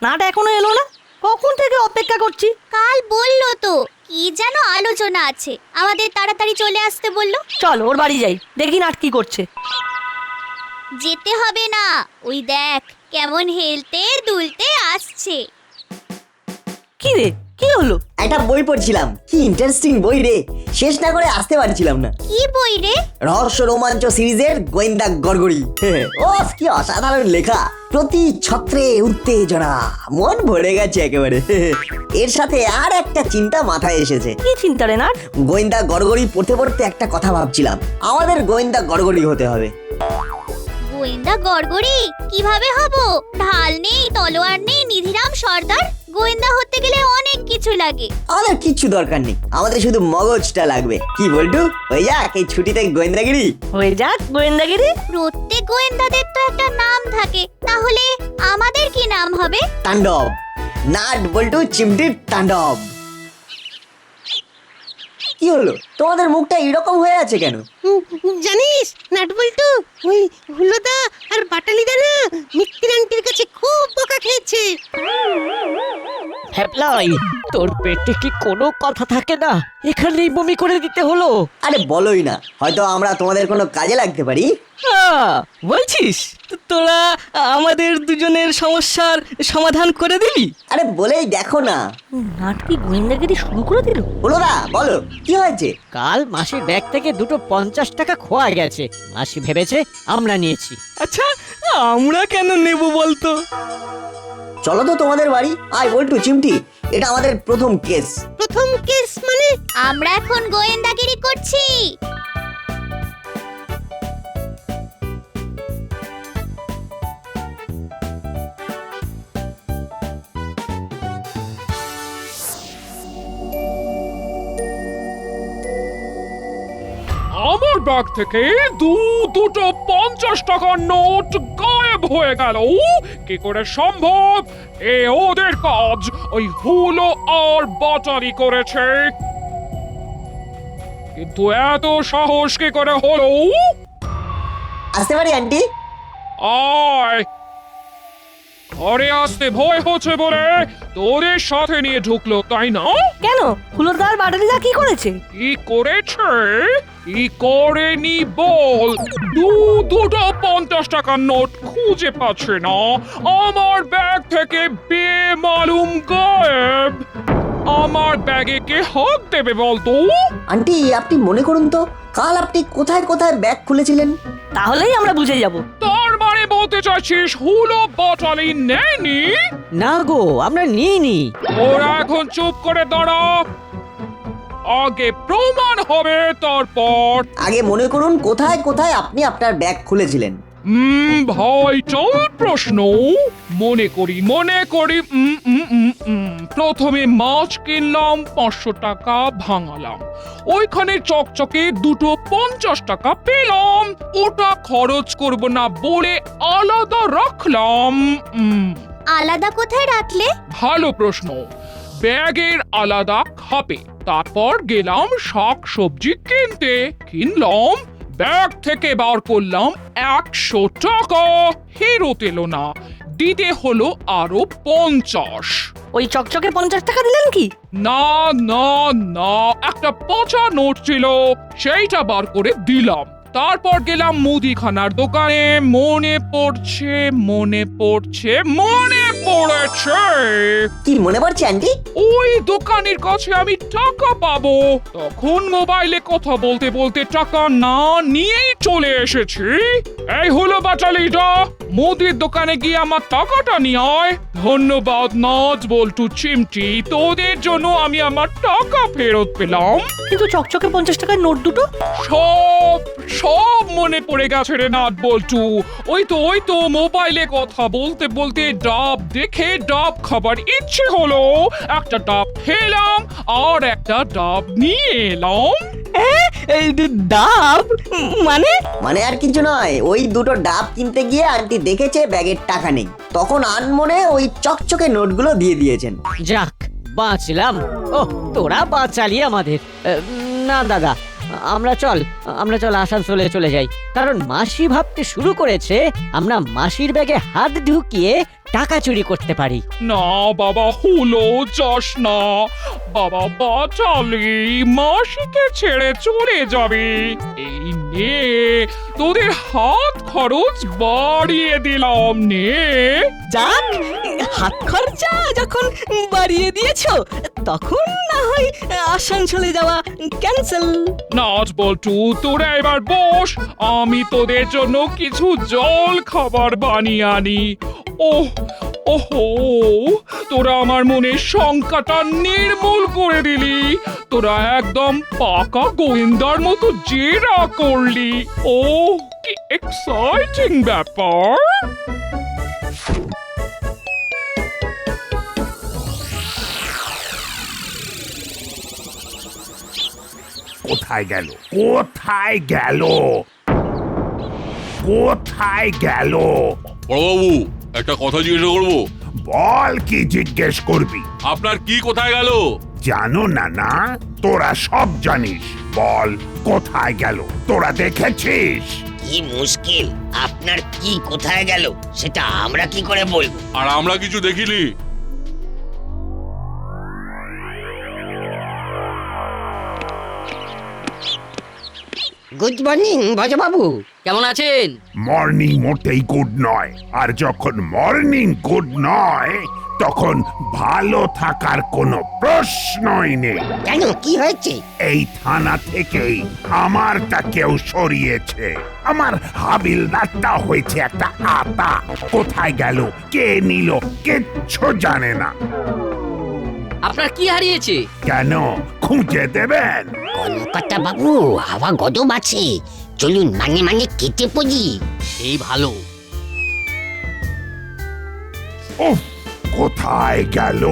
Nut এখনো এলো না? কখন থেকে অপেক্ষা করছি। কাল বললো তো কি যেন আলোচনা আছে, আমাদের তাড়াতাড়ি চলে আসতে বললো। চল ওর বাড়ি যাই, দেখি নাট কি করছে। যেতে হবে না, ওই দেখ কেমন হেলতে দুলতে আসছে। কি রে, কি হলো? একটা বই পড়ছিলাম, কি ইন্টারেস্টিং বই রে, শেষ না করে আসতে পারছিলাম না। কি বই রে? রহস্য রোমাঞ্চ সিরিজের গোয়েন্দা গড়গড়ি। ও কি অসাধারণ লেখা, প্রতি ছত্রে উত্তেজনা, মন ভরে গেছে একেবারে। এর সাথে আর একটা চিন্তা মাথায় এসেছে। কি চিন্তা রে নাট? গোয়েন্দা গড়গড়ি পড়তে পড়তে একটা কথা ভাবছিলাম, আমাদের গোয়েন্দা গড়গড়ি হতে হবে। গোয়েন্দা গড়গড়ি কিভাবে হব? ঢাল নেই, তলোয়ার নেই, নিধিরাম সর্দার। গোয়েন্দা হতে গেলে অনেক কিছু লাগে। আমাদের কিচ্ছু দরকার নেই, আমাদের শুধু মগজটা লাগবে। কি বলটু, হয়ে যাক এই ছুটিতে গোয়েন্দাগিরি। হয়ে যাক গোয়েন্দাগিরি। প্রত্যেক গোয়েন্দাদের তো একটা নাম থাকে, তাহলে আমাদের কি নাম হবে? তাণ্ডব, নাট বল্টু চিমটির তাণ্ডব। কি হলো, তোমাদের মুখটা এরকম হয়ে আছে কেন? জানিস নাটবল্টু, ওই হুলোদা আর বাটালিদা না মিত্তির আন্টির কাছে খুব বকা খেয়েছে। হ্যাপলাই, তোর পেটে কি কোনো কথা থাকে না? এখানেই বমি করে দিতে হলো। আরে বলোই না, হয়তো আমরা তোমাদের কোনো কাজে লাগতে পারি। বলছিস তোরা আমাদের দুজনের সমস্যার সমাধান করে দিবি? আরে বলেই দেখো না। নাট কি গোয়েন্দাগিরি শুরু করে দিল? হলো না, বলো কি হয়েছে? কাল মাসির ব্যাগ থেকে দুটো 50 টাকা খোয়া গেছে। মাসি ভেবেছে আমরা নিয়েছি। আচ্ছা, আমরা কেন নেব বলতো? চলো তো তোমাদের বাড়ি। আয় বল্টু চিমটি, এটা আমাদের প্রথম কেস। প্রথম কেস মানে? আমরা এখন গোয়েন্দাগিরি করছি। আমার ব্যাগ থেকে দুটো 50 টাকার নোট গায়েব হয়ে গেল। কি করে সম্ভব? ওদের কাজ। ওই হুলো আর বাটালি করেছে। কিন্তু এত সাহস কি করে হলো? আসতে পারি আন্টি? আয়, ঘরে আসতে ভয় হচ্ছে বলে তোদের সাথে নিয়ে ঢুকলো, তাই না? কেন, হুলোদার বাটালিদা কি করেছে? কি করেছে? কি করেনি বল? দুটো 50 টাকার নোট খুঁজে পাচ্ছে না, আমার ব্যাগ থেকে বেমালুম গায়েব। আমার ব্যাগে কে হাত দেবে বলতো? আন্টি আপনি মনে করুন তো, কাল আপনি কোথায় কোথায় ব্যাগ খুলেছিলেন? তাহলেই আমরা বুঝে যাব। তার মানে বলতে চাইছিস হুলো বাটালি নেয়নি? না গো, আমরা নিইনি। ওরা এখন চুপ করে দাঁড়া, আগে প্রমাণ হবে তারপর। আগে মনে করুন কোথায় কোথায় আপনি আপনার ব্যাগ খুলেছিলেন। ভাই চল প্রশ্ন। মনে করি প্রথমে মাছ কিনলাম, 500 টাকা ভাঙালাম, ওইখানে চকচকে দুটো 50 টাকা পেলাম, ওটা খরচ করব না বলে আলাদা রাখলাম। আলাদা কোথায় রাখলে? ভালো প্রশ্ন। ব্যাগের আলাদা খাপে। তারপর গেলাম শাক সবজি কিনতে, কিনলাম, ব্যাগ থেকে বার করলাম 100 টাকা, ফেরত এলো না, দিতে হলো আরো 50। ওই চকচকে 50 টাকা দিলেন কি? না না না, একটা পচা নোট ছিল, সেইটা বার করে দিলাম। তারপর গেলাম মুদিখানার দোকানে, মনে পড়ছে কি মনে পড়ছে আন্টি? ওই দোকানের কাছে আমি টাকা পাবো, তখন মোবাইলে কথা বলতে বলতে টাকা না নিয়েই চলে এসেছি। এই হলো বাটালিটা, মুদির দোকানে গিয়ে আমার টাকাটা নিয়ে আয়। ধন্যবাদ নাচ বল্টু চিমটি, তোদের জন্য আমি আমার টাকা ফেরত পেলাম। কিন্তু চকচকে 50 টাকার নোট দুটো? সব মনে পড়ে গেছে রে নাট বল্টু। ওই তো মোবাইলে কথা বলতে বলতে ডাব দেখে ডাব খাবার ইচ্ছে হলো, একটা ডাব খেলাম আর একটা ডাব নিয়ে এলাম। এই ডাব মানে? মানে আর কিছু নয়, ওই দুটো ডাব কিনতে গিয়ে আন্টি দেখেছে ব্যাগের টাকা নেই, তখন আনমনে ওই চকচকে নোটগুলো দিয়ে দিয়েছেন। যাক, বাঁচলাম। ও, তোরা বাঁচালি আমাদের। না দাদা, আমরা চল আসানসোলে চলে যাই। কারণ মাসি ভাবতে শুরু করেছে আমরা মাসির ব্যাগে হাত ঢুকিয়ে টাকা চুরি করতে পারি। না বাবা হলো যাস না, বাবা বাচালি মাসিকে ছেড়ে চলে যাবে। এই নে তোদের হাত খরচ বাড়িয়ে দিলাম, নে। যাক, হাত খরচা যখন বাড়িয়ে দিয়েছো তখন না হয় আসানসোলে যাওয়া ক্যান্সেল। নাচ বল্টু, তোরা এবার বস, আমি তোদের জন্য কিছু জল খাবার বানিয়ে আনি। ওহ ওহো, তোরা আমার মনের শঙ্কাটা নির্মূল করে দিলি। তোরা একদম পাকা গোয়েন্দার মতো জেরা করলি। ও কি এক্সাইটিং ব্যাপার। কোথায় গেল, কোথায় গেল, কোথায় গেল? বড়বাবু, একটা কথা জিজ্ঞাসা করবো। বল, কি জিজ্ঞেস করবি? আপনার কি কোথায় গেল? জানো না? না, তোরা সব জানিস। বল, কোথায় গেল? তোরা দেখেছিস? কি মুশকিল, আপনার কি কোথায় গেল সেটা আমরা কি করে বলবো? আর আমরা কিছু দেখিনি। গুড মর্নিং বাবু, কেমন আছেন? মর্নিং মোটেই গুড নয়, আর যখন মর্নিং গুড নয় তখন ভালো থাকার কোনো প্রশ্নই নেই। কেন, কি হয়েছে? এই থানা থেকেই আমারটা কেউ সরিয়েছে। আমার হাবিলদারটা হয়েছে একটা আতা। কোথায় গেল, কে নিল, কিচ্ছু জানে না। আপনার কি হারিয়েছে? কেন, খুঁজে দেবেন? কর্মকর্তা বাবু, হাওয়া গদম আছে, চলুন মানে মানে কেটে পড়ি। এই ভালো। উফ, কোথায় গেল?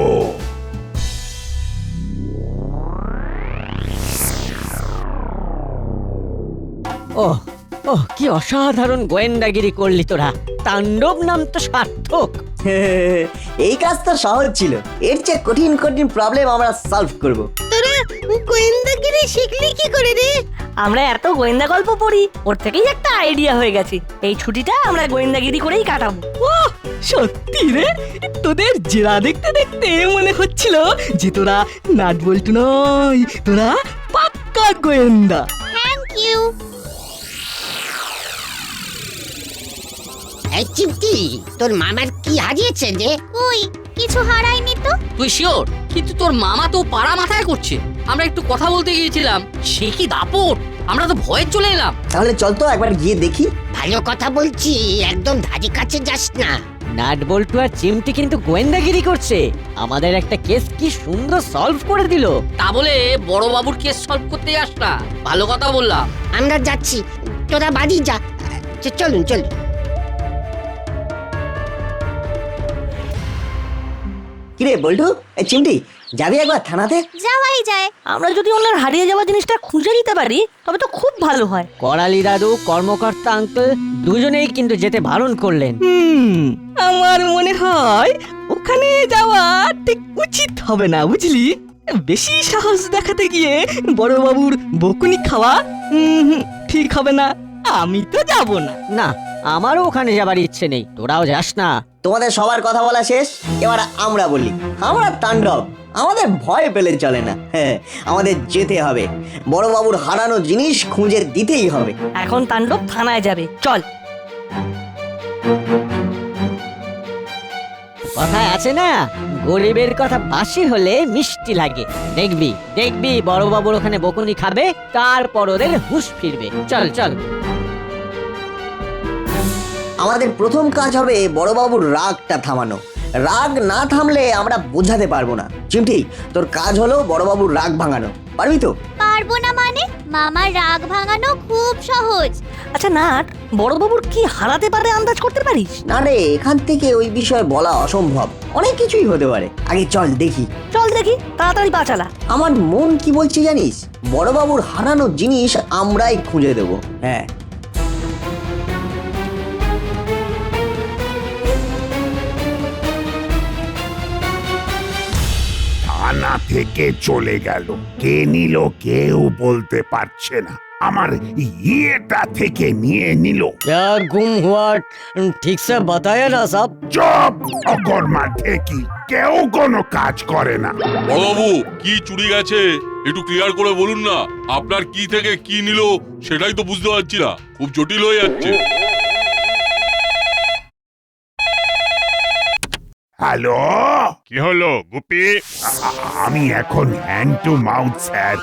ওহ ওহ, কি অসাধারণ গোয়েন্দাগিরি করলি তোরা। তাণ্ডব নাম তো সার্থক। এই কাজ তো সহজ ছিল, এর চেয়ে কঠিন কঠিন প্রবলেম আমরা সলভ করব। তোরা গোয়েন্দাগিরি শিখলি কি করে রে? আমরা এত গোয়েন্দা গল্প পড়ি, ওর থেকেই একটা আইডিয়া হয়ে গেছে। এই ছুটিটা আমরা গোয়েন্দাগিরি করেই কাটাবো। ওহ, সত্যি রে, তোদের জেরা দেখতে দেখতে মনে হচ্ছিল যে তোরা নাট বল্টু নয়, তোরা পাক্কা গোয়েন্দা। Thank you. এই চিমটি, তোর মামার কি হারিয়েছে রে? কই, কিছু হারায়নি তো। তুই শিওর? কিন্তু তোর মামা তো পাড়া মাথায় করছে। আমরা একটু কথা বলতে গিয়েছিলাম, সে কি দাপট, আমরা তো ভয়ে চলে এলাম। তাহলে চল তো একবার গিয়ে দেখি। ভালো কথা বলছি, একদম ধারে কাছে যাস না। নাট বল্টু আর চিমটি কিন্তু গোয়েন্দাগিরি করছে। আমাদের একটা কেস কি সুন্দর সলভ করে দিল। তা বলে বড় বাবুর কেস সলভ করতে যাস না, ভালো কথা বললাম। আমরা যাচ্ছি, তোরা বাড়ি যা। চলুন চলুন। কিরে বল্টু, এই চিমটি, যাবি একবার থানাতে? যাওয়াই যায়। আমরা যদি ওনার হারিয়ে যাওয়া জিনিসটা খুঁজে দিতে পারি তবে তো খুব ভালো হয়। করালি দাদু, কর্মকর্তা আঙ্কেল দুজনেই কিন্তু যেতে বারণ করলেন। আমার মনে হয় ওখানে যাওয়া ঠিক উচিত হবে না, বুঝলি? বেশি সাহস দেখাতে গিয়ে বড়বাবুর বকুনি খাওয়া ঠিক হবে না। আমি তো যাব না। না, আমারও ওখানে যাবার ইচ্ছে নেই, তোরাও যাস না। তোমাদের সবার কথা বলা শেষ, এবার আমরা বলি। আমরা তাণ্ডব, আমাদের ভয় পেলে চলে না। হ্যাঁ, আমাদের যেতে হবে, বড়বাবুর হারানো জিনিস খুঁজে দিতেই হবে। এখন তাণ্ডব থানায় যাবে, চল। কথায় আছে না, গরিবের কথা বাসি হলে মিষ্টি লাগে। দেখবি দেখবি বড়বাবুর ওখানে বকুনি খাবে, তারপর ওদের হুঁশ ফিরবে। চল চল। আমাদের প্রথম কাজ হবে বড়বাবুর রাগটা থামানো। রাগ না থামলে আমরা বোঝাতে পারবো না। চিমটি, তোর কাজ হলো বড়বাবুর রাগ ভাঙানো। পারবি তো? পারবো না মানে? মামার রাগ ভাঙানো খুব সহজ। আচ্ছা নাট, বড়বাবুর কি হারাতে পারে আন্দাজ করতে পারিস? না রে, এখান থেকে ওই বিষয়ে বলা অসম্ভব, অনেক কিছুই হতে পারে। আগে চল দেখি। চল দেখি, তাড়াতাড়ি পা চালা। আমার মন কি বলছে জানিস, বড়বাবুর হারানো জিনিস আমরাই খুঁজে দেবো। হ্যাঁ, থানা থেকে চলে গেল, কে নিল কেউ বলতে পারছে না। আমার ইয়েটা থেকে নিয়ে নিল। क्या गुम हुआ ठीक से बताया ना साहब। চুপ! অকর্মা ঠেকি, কেউ কোনো কাজ করে না। বড়বাবু কি চুরি গেছে একটু ক্লিয়ার করে বলুন না। আপনার কি থেকে কি নিল সেটাই তো বুঝতে পারছি না, খুব জটিল হয়ে যাচ্ছে। হ্যালো, কি হলো গুপি? আমি এখন হ্যান্ড টু মাউথ স্যার,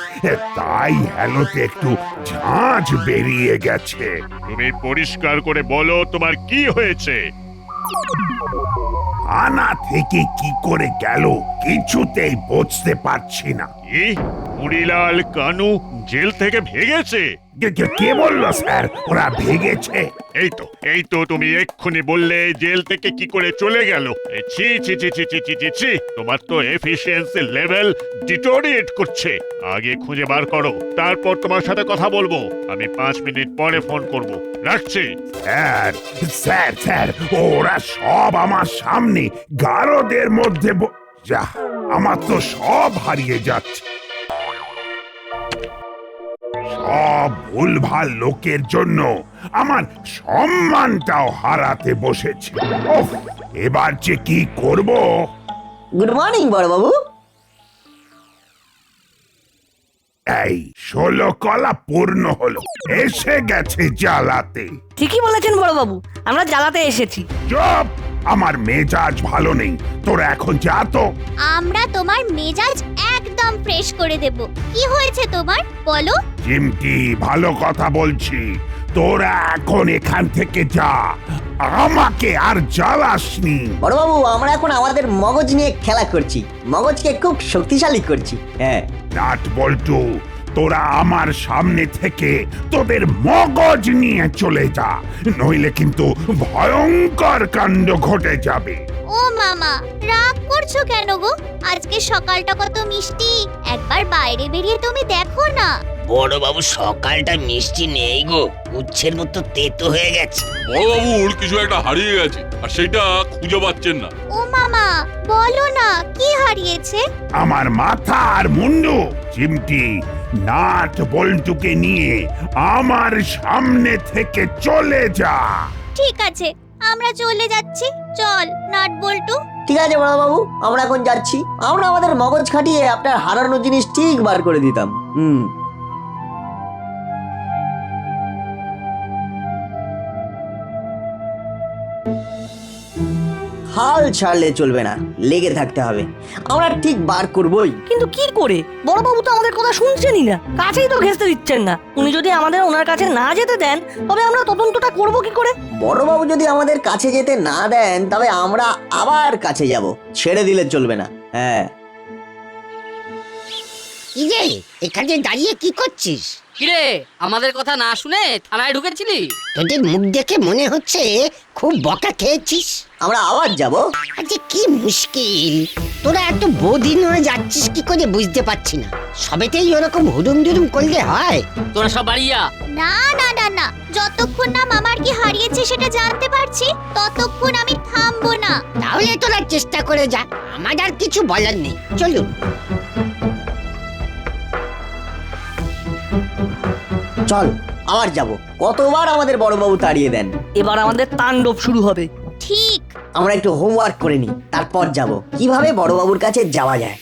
তাই হ্যালোতে একটু ঝাঁঝ বেরিয়ে গেছে। তুমি পরিষ্কার করে বলো তোমার কি হয়েছে। আনা থেকে কি করে গেল কিছুতেই বুঝতে পারছি না। কি মুড়িলাল কানু জেল থেকে ভেগেছে? কে বললো স্যার ওরা ভেগেছে? এই তো তুমি এক্ষুনি বললে জেল থেকে কি করে চলে গেল। ছি ছি ছি ছি ছি ছি ছি ছি, তোমার তো এফিশিয়েন্সি লেভেল ডিটোরিয়েট করছে। আগে খুঁজে বার করো, তারপর তোমার সাথে কথা বলবো। আমি 5 মিনিট পরে ফোন করব, রাখছি। স্যার স্যার স্যার, ওরা সব আমার সামনে গারদের মধ্যে যা, আমার তো সব হারিয়ে যাচ্ছে। সব ভুলভাল লোকের জন্য আমার সম্মানটাও হারাতে বসেছে। ওহ, এবার যে কি করব। গুড মর্নিং বড়বাবু। এই 16 কলা পূর্ণ হলো, এসে গেছে জ্বালাতে। ঠিকই বলেছেন বড়বাবু, আমরা জ্বালাতে এসেছি। চুপ! আমার মেজাজ ভালো নেই, তোরা এখন যা তো। আমরা তোমার মেজাজ একদম ফ্রেশ করে দেব। কি হয়েছে তোমার বলো? চিমটি, ভালো কথা বলছি, তোরা এখন এখান থেকে যা, আমাকে আর জ্বালাসনি। বড়বাবু, আমরা এখন আমাদের মগজ নিয়ে খেলা করছি, মগজকে খুব শক্তিশালী করছি। হ্যাঁ নাট বল্টু, তোরা আমার সামনে থেকে তোদের মগজ নিয়ে চলে যা, নইলে কিন্তু ভয়ঙ্কর কাণ্ড ঘটে যাবে। ও মামা, রাগ করছো কেন গো? আজকে সকালটা কত মিষ্টি, একবার বাইরে বেরিয়ে তুমি দেখো না। বড় বাবু সকালটা মিষ্টি নেই গো, উচ্ছের মতো তেতো হয়ে গেছে। বড়বাবুর কিছু একটা হারিয়ে গেছে আর সেটা খুঁজে পাচ্ছেন না। ও মামা, বলো না কি হারিয়েছে? আমার মাথা আর মুন্ডু। চিমটি, নাট বল্টুকে নিয়ে আমার সামনে থেকে চলে যা। ঠিক আছে, আমরা চলে যাচ্ছি। চল নাট বল্টু। ঠিক আছে বড়বাবু, আমরা এখন যাচ্ছি। আমরা আমাদের মগজ খাটিয়ে আপনার হারানো জিনিস ঠিক বার করে দিতাম। হাল ছাড়লে চলবে না, লেগে থাকতে হবে। আমরা ঠিক বার করবই। কিন্তু কি করে? বড়বাবু তো আমাদের কথা শুনছেনই না, কাছেই তো ঘেঁচতে দিচ্ছেন না। উনি যদি আমাদের ওনার কাছে না যেতে দেন তবে আমরা তদন্তটা করব কি করে? বড়বাবু যদি আমাদের কাছে যেতে না দেন তবে আমরা আবার কাছে যাব, ছেড়ে দিলে চলবে না। হ্যাঁ। কি রে, এখানে দাঁড়িয়ে কি করছিস? কিরে, আমাদের কথা না শুনে থানায় ঢুকেছিলি? তোদের মুখ দেখে মনে হচ্ছে খুব বকা খেয়েছিস। আমরা আবার যাব। আচ্ছা, কি মুশকিল, তোরা এত বদিন হয়ে যাচ্ছিস কি করে বুঝতে পারছি না। সবেতেই ওরকম হুদুম দুদুম করলে হয়? তোরা সব বাড়িয়া। না না না না, যতক্ষণ না মামার কি হারিয়েছে সেটা জানতে পারছি ততক্ষণ আমি থামবো না। তাহলে তোরা চেষ্টা করে যা, আমার আর কিছু বলার নেই। চলুন। চল আবার যাব। কতবার আমাদের বড়বাবু তাড়িয়ে দেন। এবার আমাদের তাণ্ডব শুরু হবে। ঠিক। আমরা একটু হোমওয়ার্ক করে নিই, তারপর যাব কিভাবে বড়বাবুর কাছে যাওয়া যায়।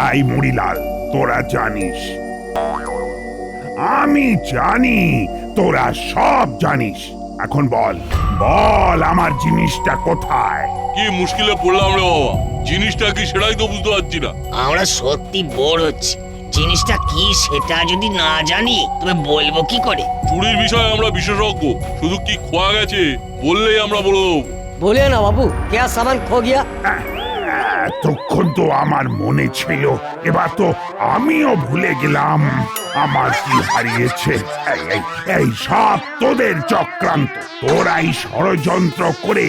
আই মুড়িলাল, তোরা জানিস, আমি জানি, তোরা সব জানিস। এখন বল বল আমার জিনিসটা কোথায়? কি মুশকিলে পড়লাম রে বাবা, জিনিসটা কি সেটাই তো বুঝতে পারছি না। আমরা সত্যি বোর হচ্ছি, জিনিসটা কি সেটা যদি না জানি তবে বলবো কি করে? চুরির বিষয়ে আমরা বিশেষজ্ঞ, শুধু কি খোয়া গেছে বললেই আমরা বলে দেবো। बोलिए ना बाबू, क्या सामान खो गया? এতক্ষণ তো আমার মনে ছিল, এবার তো আমিও ভুলে গেলাম আমার কি হারিয়েছে। এই সব তোদের চক্রান্ত, তোরাই ষড়যন্ত্র করে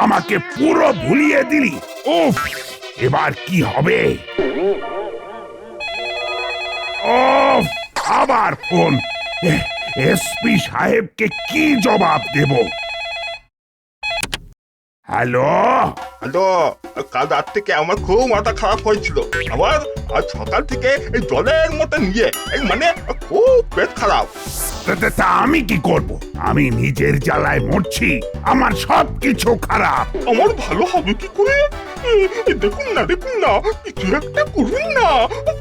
আমাকে পুরো ভুলিয়ে দিলি। উফ, এবার কি হবে? ওফ, আবার ফোন। এসপি সাহেবকে কি জবাব দেব? হ্যালো। হ্যালো, কাল রাত থেকে আমার খুব মাথা খারাপ হয়েছিল। আবার আজ সকাল থেকে এই জলের মতো নিয়ে মানে খুব পেট খারাপ। তা আমি কি করব? আমি নিজের জ্বালায় মরছি, আমার সব কিছু খারাপ। আমার ভালো হবে কি করে? দেখুন না কিছু একটা করুন না।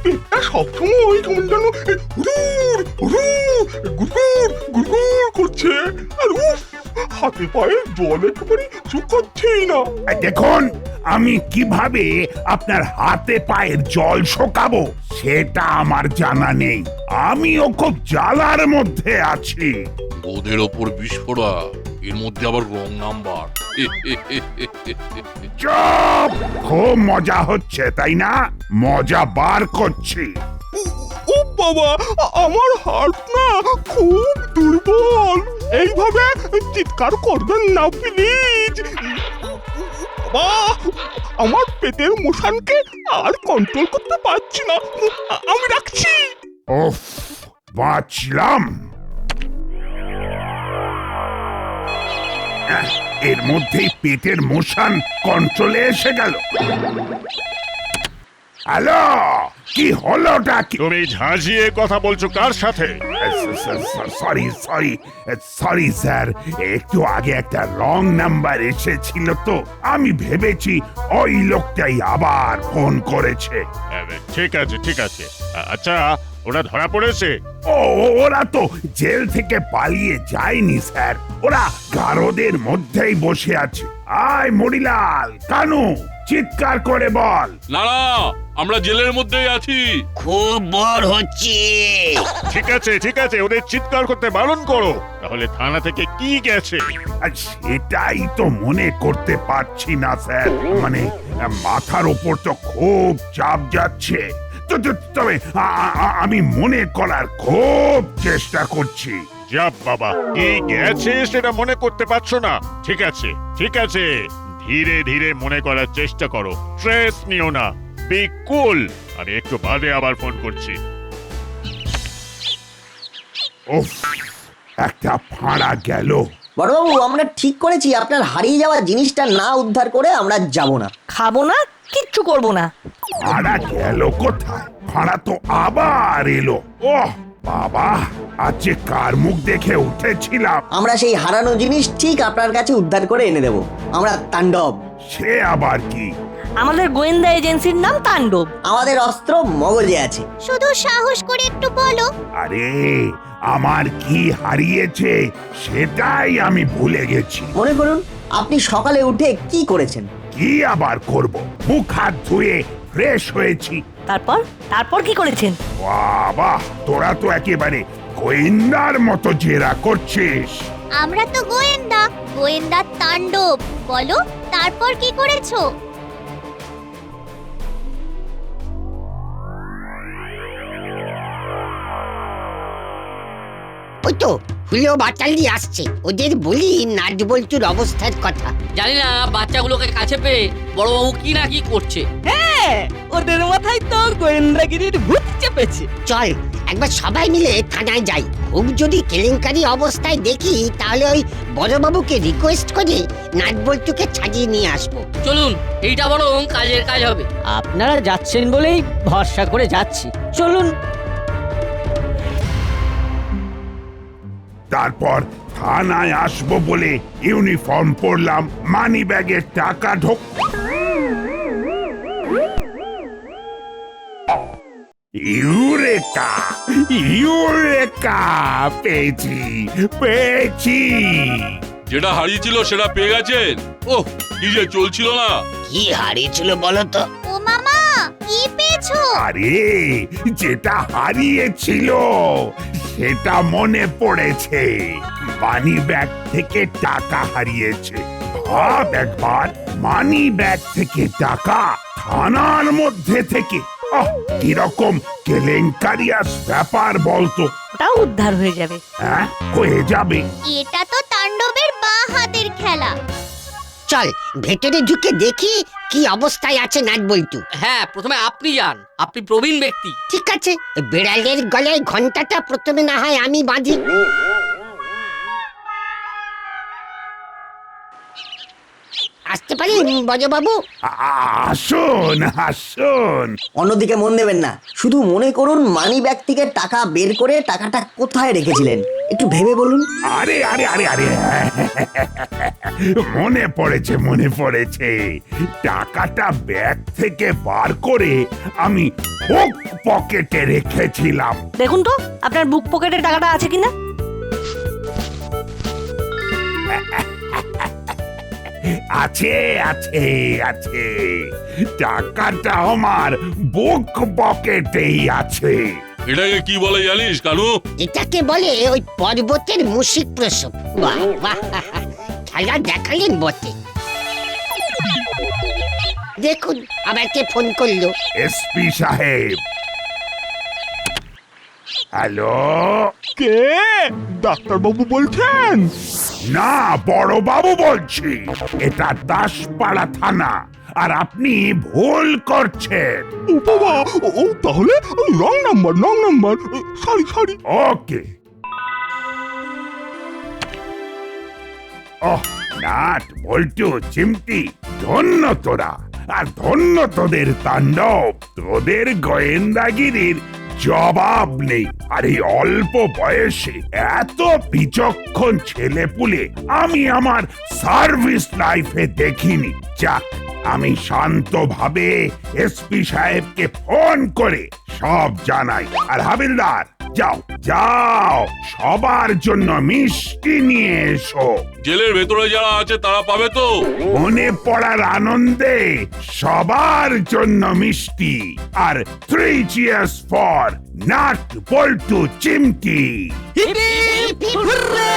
পেটটা সবসময় কেমন যেন হুড়ুর হুড়ুর গুড়গুড় গুড়গুড় করছে, আর উফ, হাতে পায়ে জল একেবারে শুকাচ্ছেই না। দেখুন, আমি কিভাবে আপনার হাতে পায়ের জল শোকাবো সেটা আমার জানা নেই। আমিও খুব জ্বালার মধ্যে আছি। ওদের ওপর বিস্ফোরা, এর মধ্যে আবার রং নাম্বার। চুপ! খুব মজা হচ্ছে তাই না? মজা বার করছি। ও বাবা, আমার হার্ট না খুব দুর্বল। এইভাবে চিৎকার করবেন না প্লিজ। বাবা, আমার পেটের মোশনকে আর কন্ট্রোল করতে পারছি না, আমি রাখছি। ওফ, বাঁচলাম। এর মধ্যেই পেটের মোশন কন্ট্রোলে এসে গেল। হ্যালো, কি হলোটা কি? তুমি ঝাঁঝিয়ে কথা বলছো কার সাথে? সরি স্যার, একটু আগে একটা রং নাম্বার এসেছিল তো আমি ভেবেছি ওই লোকটাই আবার ফোন করেছে। ঠিক আছে। আচ্ছা, ওরা ধরা পড়েছে? ওরা তো জেল থেকে পালিয়ে যায়নি স্যার, ওরা গারদের মধ্যেই বসে আছে। আয় মরিলাল, কানু, চিৎকার করে বল। না, আমরা জেলের মধ্যেই আছি। খুব বোর হচ্ছি। ঠিক আছে, ওদের চিৎকার করতে বারণ করো। তাহলে থানা থেকে কি গেছে? সেটাই তো মনে করতে পারছি না স্যার, মানে মাথার ওপর তো খুব চাপ যাচ্ছে। তবে আমি মনে করার খুব চেষ্টা করছি। যা বাবা, কি গেছে সেটা মনে করতে পারছো না? ঠিক আছে, ধীরে ধীরে মনে করার চেষ্টা করো, স্ট্রেস নিও না, বি কুল। আমি একটু বাদে আবার ফোন করছি। উফ, একটা ফাঁড়া গেল। বড়বাবু, আমরা ঠিক করেছি আপনার হারিয়ে যাওয়া জিনিসটা না উদ্ধার করে আমরা যাব না। খাবো না, কিচ্ছু করবো না। ফাঁড়া গেল কোথায়? ফাঁড়া তো আবার এলো। ওহ বাবা, আজ যে কার মুখ দেখে উঠেছিলাম। আমরা সেই হারানো জিনিস ঠিক আপনার কাছে উদ্ধার করে এনে দেব। আমরা তাণ্ডব। সে আবার কি? আমাদের গোয়েন্দা এজেন্সির নাম তাণ্ডব। আমাদের অস্ত্র মগজে আছে। শুধু সাহস করে একটু বলো। আরে, আমার কি হারিয়েছে সেটাই আমি ভুলে গেছি। মনে করুন, আপনি সকালে উঠে কি করেছেন? কি আবার করব? মুখ হাত ধুয়ে ফ্রেশ হয়েছি। তারপর কি করেছেন? বাবা, তোরা তো একেবারে গোয়েন্দার মতো জেরা করছিস। আমরা তো গোয়েন্দা তাণ্ডব। বলো, তারপর কি করেছো? ওই তো হুলো বাটালি আসছে, ওদের বলি নাটবল্টুর অবস্থার কথা। জানি না বাচ্চাগুলোকে কাছে পেয়ে বড়বাবু কি না কি করছে। হ্যাঁ, ওদের মাথায় তো গোয়েন্দাগিরির ভূত চেপেছে। চল একবার সবাই মিলে থানায় যাই। খুব যদি কেলেঙ্কারি অবস্থায় দেখি তাহলে ওই বড়বাবুকে রিকোয়েস্ট করে নাটবল্টুকে ছাড়িয়ে নিয়ে আসবো। চলুন, এইটা বরং কাজের কাজ হবে। আপনারা যাচ্ছেন বলেই ভরসা করে যাচ্ছি, চলুন। তারপর থানায় আসবো বলে ইউনিফর্ম পরলাম, মানি ব্যাগে টাকা ঢোক। ইউরেকা, পেয়েছি। যেটা হারিয়েছিল সেটা পেয়ে গেছেন? ওহ, কি যে চলছিল না। কি হারিয়েছিল বলো তো? ও মামা, কি পেয়েছো? আরে, যেটা হারিয়েছিল সেটা মনে পড়েছে। মানি ব্যাগ থেকে টাকা হারিয়েছে। ভাব একবার, মানি ব্যাগ থেকে টাকা থানার মধ্যে থেকে। কিরকম কেলেঙ্কারিয়াস ব্যাপার বলতো। ওটাও উদ্ধার হয়ে যাবে। হ্যাঁ, হয়ে যাবে। এটা তো তাণ্ডবের বাঁ হাতের খেলা। চল ভেতরে ঢুকে দেখি কি অবস্থায় আছে নাটবল্টু। হ্যাঁ, প্রথমে আপনি যান, আপনি প্রবীণ ব্যক্তি। ঠিক আছে, বিড়ালের গলায় ঘন্টাটা প্রথমে না হয় আমি বাঁধি। আসতে পারি বড়বাবু? আসুন আসুন। অন্যদিকে মন দেবেন না, শুধু মনে করুন মানি ব্যাগ থেকে টাকা বের করে টাকাটা কোথায় রেখেছিলেন একটু ভেবে বলুন। আরে আরে আরে আরে মনে পড়েছে। টাকাটা ব্যাগ থেকে বার করে আমি বুক পকেটে রেখেছিলাম। দেখুন তো আপনার বুক পকেটে টাকাটা আছে কিনা। আছে আছে আছে, টাকাটা আমার বুক পকেটেই আছে। এটাকে কি বলে জানিস কানু? এটাকে বলে ওই পর্বতের মুশিক প্রসব। বাহ বাহ, খেলা দেখালেন বটে। দেখুন আবার কে ফোন করলো। এসপি সাহেব। হ্যালো, কে? ডাক্তারবাবু বলছেন? না বড় বাবু বলছি। এটা দাসপাড়া থানা, আর আপনি ভুল করছেন। ও বাবা, ও তাহলে রং নাম্বার। সরি। ওকে। ওহ, নাট বল্টু চিমটি, ধন্য তোরা, আর ধন্য তোদের তাণ্ডব। তোদের গোয়েন্দাগিরির জবাব নেই। আর এই অল্প বয়সে এত বিচক্ষণ ছেলেপুলে আমি আমার সার্ভিস লাইফে দেখিনি। যাক, আমি শান্তভাবে এসপি সাহেবকে ফোন করে সব জানাই। আর হাবিলদার, যাও সবার জন্য মিষ্টি নিয়ে এসো। জেলের ভেতরে যারা আছে তারা পাবে তো? মনে পড়ার আনন্দে সবার জন্য মিষ্টি। আর 3 cheers ফর নাট বল্টু চিমটি। Hip hip hurray!